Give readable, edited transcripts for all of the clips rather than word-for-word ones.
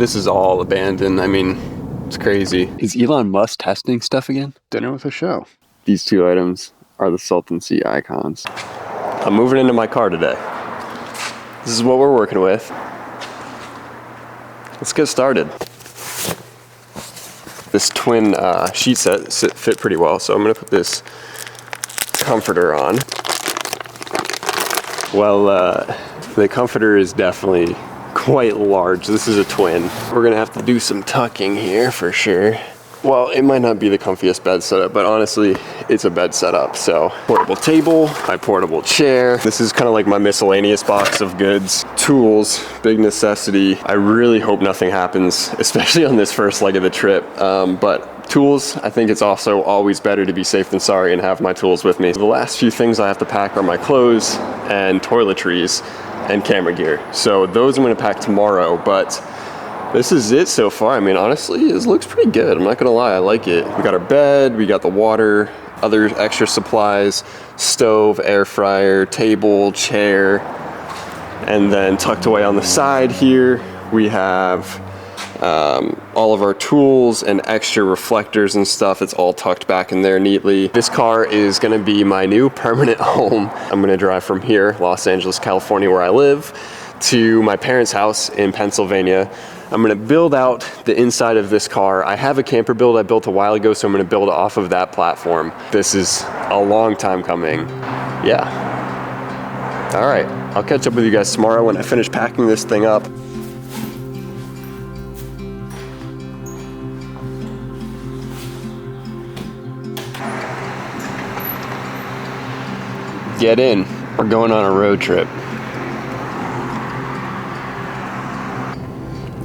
This is all abandoned. I mean, it's crazy. Is Elon Musk testing stuff again? Dinner with a show. These two items are the Salton Sea icons. I'm moving into my car today. This is what we're working with. Let's get started. This twin sheet set fit pretty well, so I'm gonna put this comforter on. Well, the comforter is definitely quite large. This is a twin. We're gonna have to do some tucking here for sure. Well, it might not be the comfiest bed setup, but honestly, it's a bed setup. So, portable table, my portable chair. This is kind of like my miscellaneous box of goods. Tools, big necessity. I really hope nothing happens, especially on this first leg of the trip. But tools, I think it's also always better to be safe than sorry and have my tools with me. The last few things I have to pack are my clothes and toiletries and camera gear. So those I'm gonna pack tomorrow, but this is it so far. I mean, honestly, it looks pretty good. I'm not gonna lie, I like it. We got our bed, we got the water, other extra supplies, stove, air fryer, table, chair, and then tucked away on the side here, we have all of our tools and extra reflectors and stuff. It's all tucked back in there neatly. This car is gonna be my new permanent home. I'm gonna drive from here, Los Angeles, California, where I live, to my parents' house in Pennsylvania. I'm gonna build out the inside of this car. I have a camper build I built a while ago, so I'm gonna build off of that platform. This is a long time coming. Yeah. All right, I'll catch up with you guys tomorrow when I finish packing this thing up. Get in, we're going on a road trip.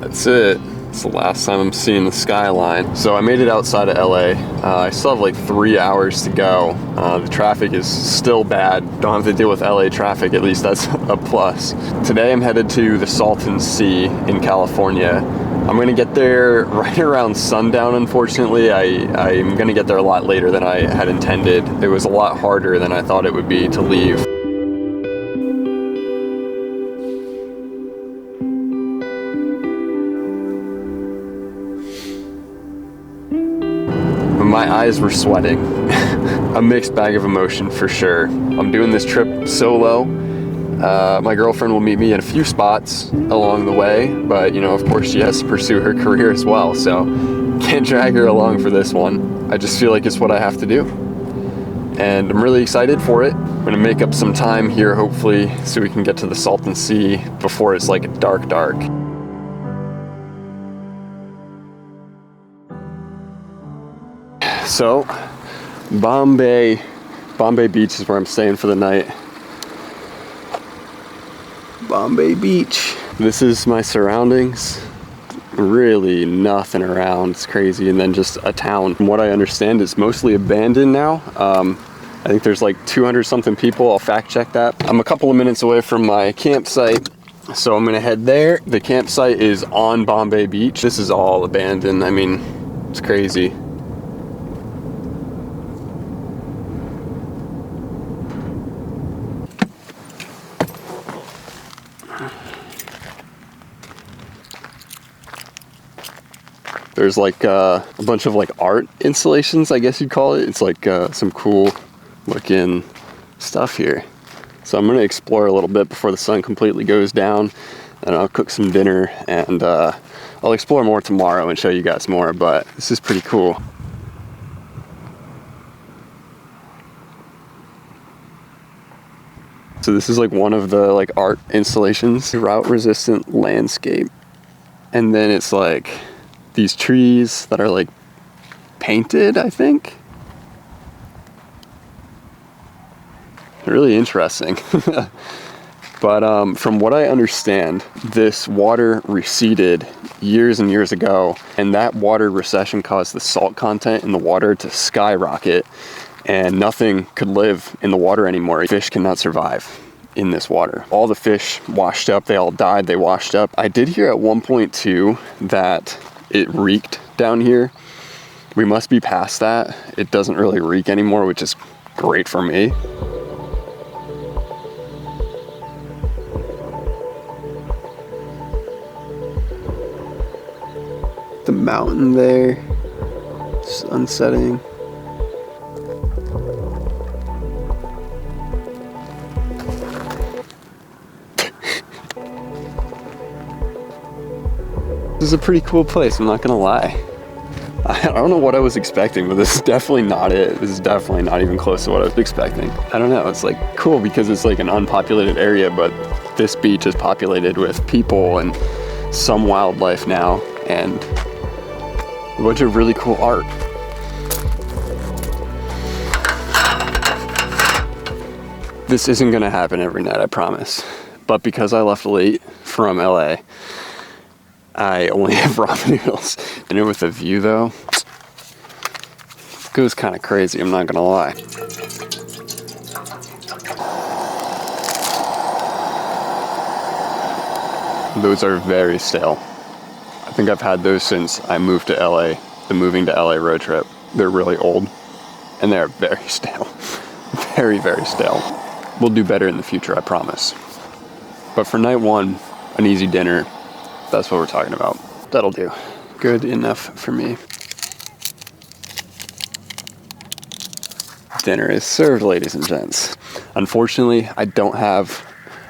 That's it. It's the last time I'm seeing the skyline. So I made it outside of LA. I still have like 3 hours to go. The traffic is still bad. Don't have to deal with LA traffic, at least that's a plus. Today I'm headed to the Salton Sea in California. I'm gonna get there right around sundown, unfortunately. I'm gonna get there a lot later than I had intended. It was a lot harder than I thought it would be to leave. My eyes were sweating. A mixed bag of emotion for sure. I'm doing this trip solo. My girlfriend will meet me at a few spots along the way, but you know, of course she has to pursue her career as well, so can't drag her along for this one. I just feel like it's what I have to do. And I'm really excited for it. I'm gonna make up some time here, hopefully, so we can get to the Salton Sea before it's like dark. So, Bombay Beach is where I'm staying for the night. Bombay Beach. This is my surroundings. Really nothing around, it's crazy. And then just a town. From what I understand, it's mostly abandoned now. I think there's like 200 something people, I'll fact check that. I'm a couple of minutes away from my campsite, so I'm gonna head there. The campsite is on Bombay Beach. This is all abandoned, I mean, it's crazy. There's like a bunch of like art installations, I guess you'd call it. It's like some cool looking stuff here. So I'm gonna explore a little bit before the sun completely goes down, and I'll cook some dinner, and I'll explore more tomorrow and show you guys more, but this is pretty cool. So this is like one of the like art installations, drought resistant landscape. And then it's like these trees that are like painted, I think. Really interesting. But from what I understand, this water receded years and years ago, and that water recession caused the salt content in the water to skyrocket, and nothing could live in the water anymore. Fish cannot survive in this water. All the fish washed up, they all died, they washed up. I did hear at one point too that it reeked down here. We must be past that. It doesn't really reek anymore, which is great for me. The mountain there, just unsettling. This is a pretty cool place, I'm not gonna lie. I don't know what I was expecting, but this is definitely not it. This is definitely not even close to what I was expecting. I don't know, it's like cool because it's like an unpopulated area, but this beach is populated with people and some wildlife now, and a bunch of really cool art. This isn't gonna happen every night, I promise. But because I left late from LA, I only have ramen noodles. Dinner with a view though, goes kind of crazy, I'm not gonna lie. Those are very stale. I think I've had those since I moved to LA, the moving to LA road trip. They're really old and they're very stale. Very, very stale. We'll do better in the future, I promise. But for night one, an easy dinner, that's what we're talking about. That'll do. Good enough for me. Dinner is served, ladies and gents. Unfortunately, I don't have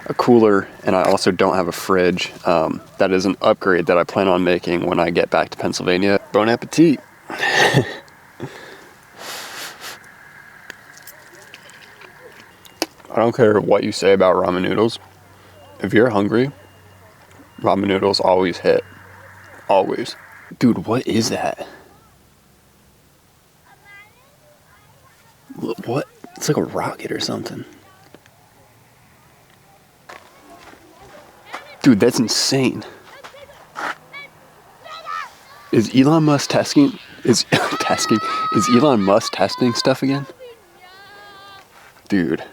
a cooler and I also don't have a fridge. That is an upgrade that I plan on making when I get back to Pennsylvania. Bon appetit. I don't care what you say about ramen noodles. If you're hungry, ramen noodles always hit. Always. Dude, what is that? What? It's like a rocket or something. Dude, that's insane. Is Elon Musk testing? Is Elon Musk testing stuff again? Dude.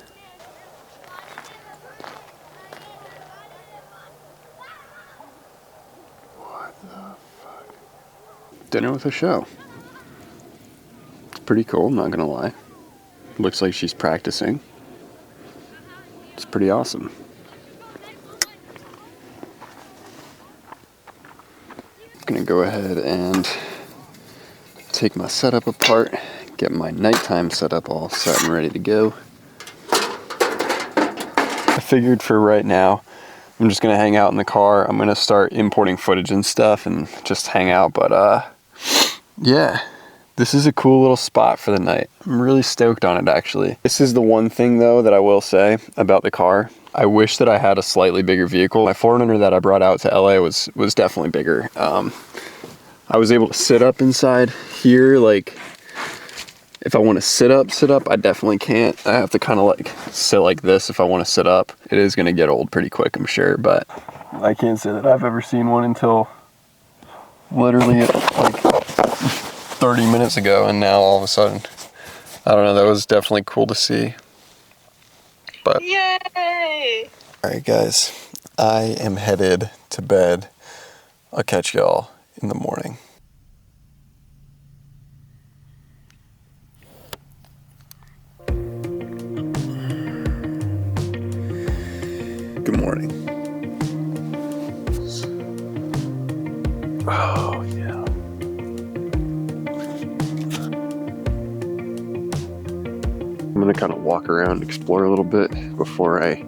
What the fuck? Dinner with a show. It's pretty cool, I'm not gonna lie. Looks like she's practicing. It's pretty awesome. I'm gonna go ahead and take my setup apart, get my nighttime setup all set and ready to go. I figured for right now, I'm just gonna hang out in the car. I'm gonna start importing footage and stuff and just hang out, but yeah. This is a cool little spot for the night. I'm really stoked on it, actually. This is the one thing, though, that I will say about the car. I wish that I had a slightly bigger vehicle. My 4Runner that I brought out to LA was definitely bigger. I was able to sit up inside here. Like, if I want to sit up, I definitely can't. I have to kind of like sit like this if I want to sit up. It is going to get old pretty quick, I'm sure, but I can't say that I've ever seen one until literally like 30 minutes ago, and now all of a sudden, I don't know, that was definitely cool to see. But yay! Alright guys, I am headed to bed. I'll catch y'all in the morning. Good morning. Oh yeah. I'm gonna kind of walk around, explore a little bit before I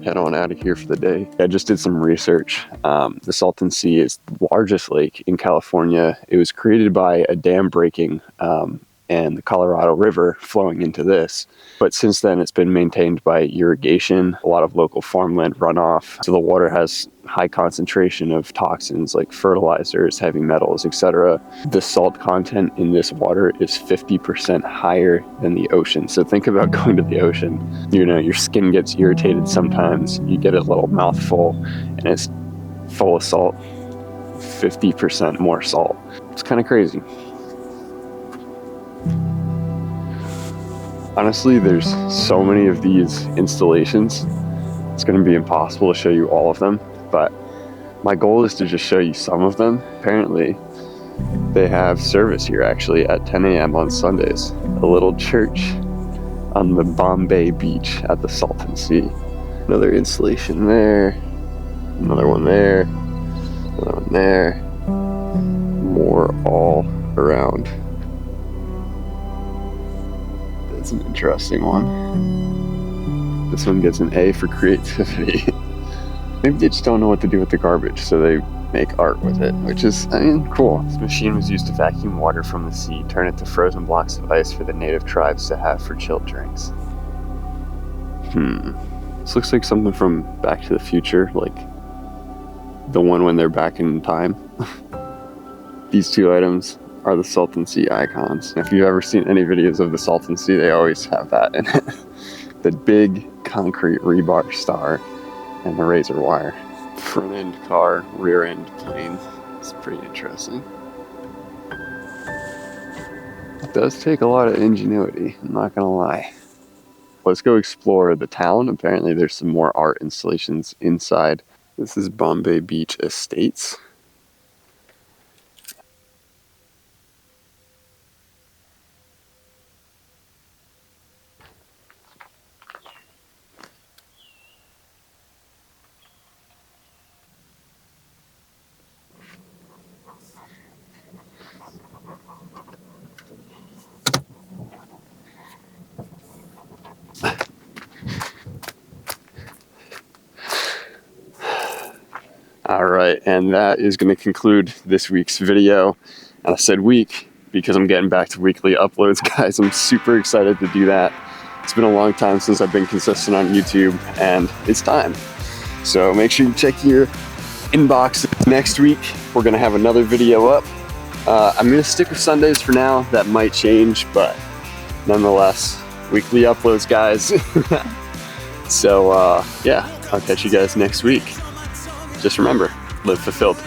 head on out of here for the day. I just did some research. The Salton Sea is the largest lake in California. It was created by a dam breaking and the Colorado River flowing into this. But since then, it's been maintained by irrigation, a lot of local farmland runoff. So the water has high concentration of toxins like fertilizers, heavy metals, etc. The salt content in this water is 50% higher than the ocean. So think about going to the ocean. You know, your skin gets irritated sometimes. You get a little mouthful and it's full of salt. 50% more salt. It's kind of crazy. Honestly, there's so many of these installations, it's going to be impossible to show you all of them, but my goal is to just show you some of them. Apparently, they have service here actually at 10 a.m. on Sundays. A little church on the Bombay beach at the Salton Sea. Another installation there, another one there, another one there, more are all around. That's an interesting one. This one gets an A for creativity. Maybe they just don't know what to do with the garbage, so they make art with it, which is, I mean, cool. This machine was used to vacuum water from the sea, turn it to frozen blocks of ice for the native tribes to have for chilled drinks. This looks like something from Back to the Future, like the one when they're back in time. These two items are the Salton Sea icons. If you've ever seen any videos of the Salton Sea, they always have that in it. The big concrete rebar star and the razor wire. Front end car, rear end plane. It's pretty interesting. It does take a lot of ingenuity, I'm not gonna lie. Let's go explore the town. Apparently there's some more art installations inside. This is Bombay Beach Estates. All right, and that is going to conclude this week's video. And I said week because I'm getting back to weekly uploads, guys. I'm super excited to do that. It's been a long time since I've been consistent on YouTube, and it's time. So make sure you check your inbox next week. We're going to have another video up. I'm going to stick with Sundays for now. That might change, but nonetheless, weekly uploads, guys. So yeah, I'll catch you guys next week. Just remember, live fulfilled.